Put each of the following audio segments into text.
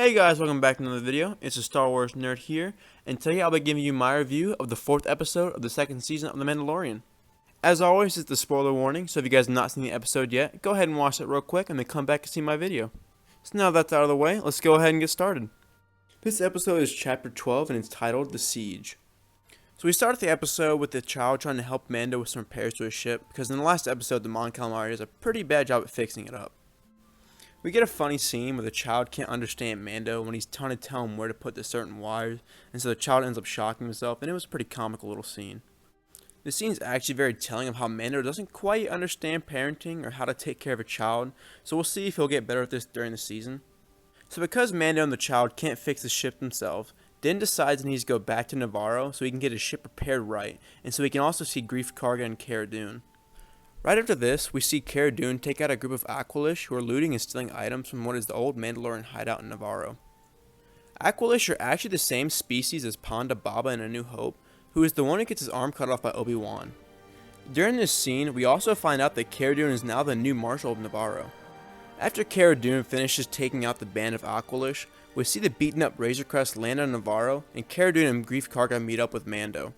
Hey guys, welcome back to another video. It's a Star Wars nerd here, and today I'll be giving you my review of the 4th episode of the 2nd season of The Mandalorian. As always, it's the spoiler warning, so if you guys have not seen the episode yet, go ahead and watch it real quick and then come back and see my video. So now that's out of the way, let's go ahead and get started. This episode is chapter 12 and it's titled The Siege. So we start the episode with the child trying to help Mando with some repairs to his ship, because in the last episode the Mon Calamari does a pretty bad job at fixing it up. We get a funny scene where the child can't understand Mando when he's trying to tell him where to put the certain wires, and so the child ends up shocking himself, and it was a pretty comical little scene. This scene is actually very telling of how Mando doesn't quite understand parenting or how to take care of a child, so we'll see if he'll get better at this during the season. So because Mando and the child can't fix the ship themselves, Din decides he needs to go back to Navarro so he can get his ship repaired right, and so he can also see Greef Karga and Cara Dune. Right after this, we see Cara Dune take out a group of Aqualish who are looting and stealing items from what is the old Mandalorian hideout in Navarro. Aqualish are actually the same species as Ponda Baba in A New Hope, who is the one who gets his arm cut off by Obi-Wan. During this scene, we also find out that Cara Dune is now the new Marshal of Navarro. After Cara Dune finishes taking out the band of Aqualish, we see the beaten up Razor Crest land on Navarro, and Cara Dune and Greef Karga meet up with Mando.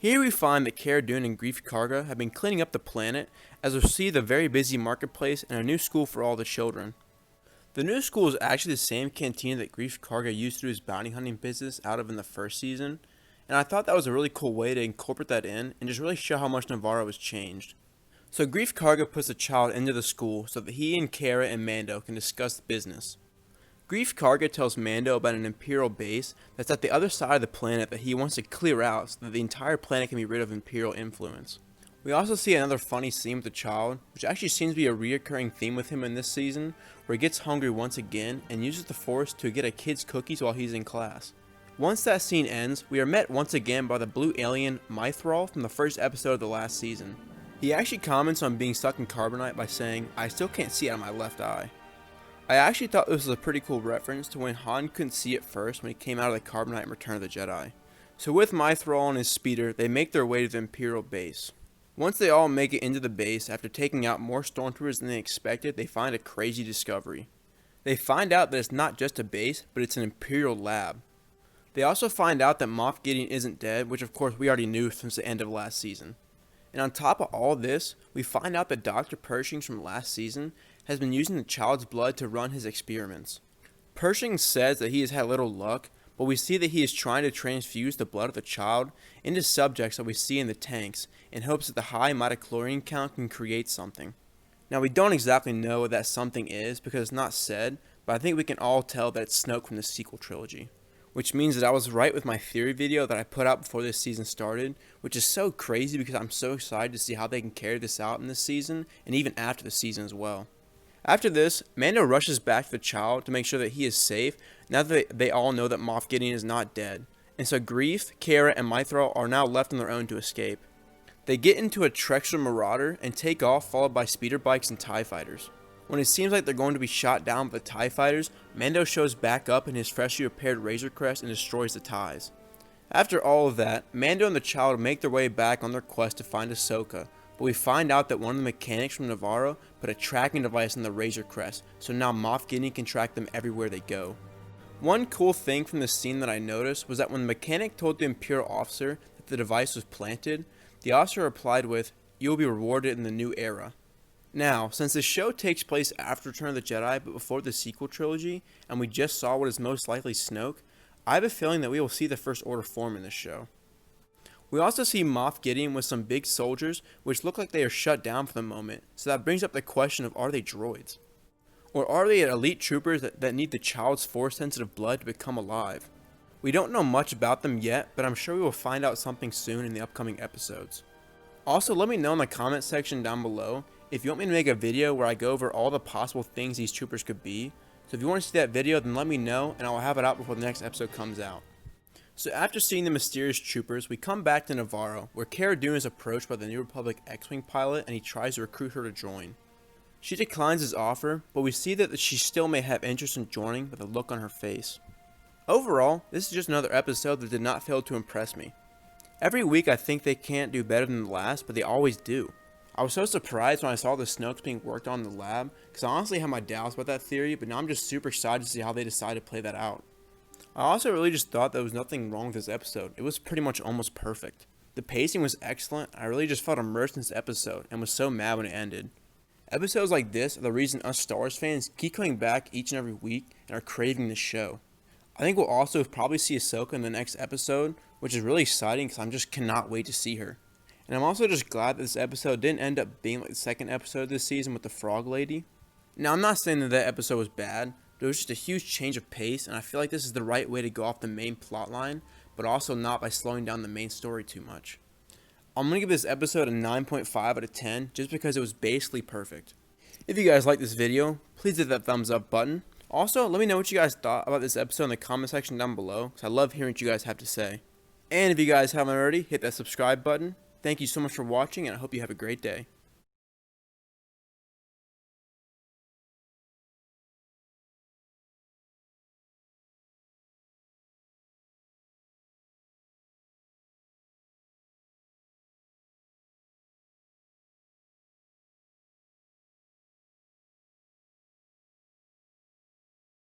Here we find that Cara Dune and Greef Karga have been cleaning up the planet, as we see the very busy marketplace and a new school for all the children. The new school is actually the same cantina that Greef Karga used to do his bounty hunting business out of in the first season, and I thought that was a really cool way to incorporate that in and just really show how much Navarro has changed. So Greef Karga puts the child into the school so that he and Cara and Mando can discuss business. Greef Karga tells Mando about an Imperial base that's at the other side of the planet that he wants to clear out so that the entire planet can be rid of Imperial influence. We also see another funny scene with the child, which actually seems to be a reoccurring theme with him in this season, where he gets hungry once again and uses the Force to get a kid's cookies while he's in class. Once that scene ends, we are met once again by the blue alien Mythrol from the first episode of the last season. He actually comments on being stuck in carbonite by saying, "I still can't see out of my left eye." I actually thought this was a pretty cool reference to when Han couldn't see at first when he came out of the carbonite in Return of the Jedi. So with Mythrol and his speeder, they make their way to the Imperial base. Once they all make it into the base, after taking out more stormtroopers than they expected, they find a crazy discovery. They find out that it's not just a base, but it's an Imperial lab. They also find out that Moff Gideon isn't dead, which of course we already knew since the end of last season. And on top of all this, we find out that Dr. Pershing from last season has been using the child's blood to run his experiments. Pershing says that he has had little luck, but we see that he is trying to transfuse the blood of the child into subjects that we see in the tanks in hopes that the high midichlorian count can create something. Now we don't exactly know what that something is because it's not said, but I think we can all tell that it's Snoke from the sequel trilogy. Which means that I was right with my theory video that I put out before this season started, which is so crazy because I'm so excited to see how they can carry this out in this season, and even after the season as well. After this, Mando rushes back to the child to make sure that he is safe, now that they all know that Moff Gideon is not dead, and so Greef, Cara, and Mythrol are now left on their own to escape. They get into a Trexler Marauder and take off, followed by speeder bikes and TIE fighters. When it seems like they're going to be shot down by the TIE fighters, Mando shows back up in his freshly repaired Razor Crest and destroys the TIEs. After all of that, Mando and the child make their way back on their quest to find Ahsoka, but we find out that one of the mechanics from Navarro put a tracking device in the Razor Crest, so now Moff Gideon can track them everywhere they go. One cool thing from this scene that I noticed was that when the mechanic told the Imperial officer that the device was planted, the officer replied with, "You will be rewarded in the new era." Now, since the show takes place after Return of the Jedi but before the sequel trilogy, and we just saw what is most likely Snoke, I have a feeling that we will see the First Order form in this show. We also see Moff Gideon with some big soldiers which look like they are shut down for the moment, so that brings up the question of, are they droids? Or are they elite troopers that need the child's Force-sensitive blood to become alive? We don't know much about them yet, but I'm sure we will find out something soon in the upcoming episodes. Also, let me know in the comment section down below if you want me to make a video where I go over all the possible things these troopers could be. So if you want to see that video, then let me know and I'll have it out before the next episode comes out. So after seeing the mysterious troopers, we come back to Navarro, where Cara Dune is approached by the New Republic X-Wing pilot and he tries to recruit her to join. She declines his offer, but we see that she still may have interest in joining with a look on her face. Overall, this is just another episode that did not fail to impress me. Every week I think they can't do better than the last, but they always do. I was so surprised when I saw the Snokes being worked on in the lab, because I honestly had my doubts about that theory, but now I'm just super excited to see how they decide to play that out. I also really just thought there was nothing wrong with this episode. It was pretty much almost perfect. The pacing was excellent. I really just felt immersed in this episode and was so mad when it ended. Episodes like this are the reason us Star Wars fans keep coming back each and every week and are craving this show. I think we'll also probably see Ahsoka in the next episode, which is really exciting because I just cannot wait to see her. And I'm also just glad that this episode didn't end up being like the second episode this season with the Frog Lady. Now, I'm not saying that that episode was bad, but it was just a huge change of pace, and I feel like this is the right way to go off the main plot line, but also not by slowing down the main story too much. I'm going to give this episode a 9.5 out of 10 just because it was basically perfect. If you guys like this video, please hit that thumbs up button. Also, let me know what you guys thought about this episode in the comment section down below, because I love hearing what you guys have to say. And if you guys haven't already, hit that subscribe button. Thank you so much for watching, and I hope you have a great day.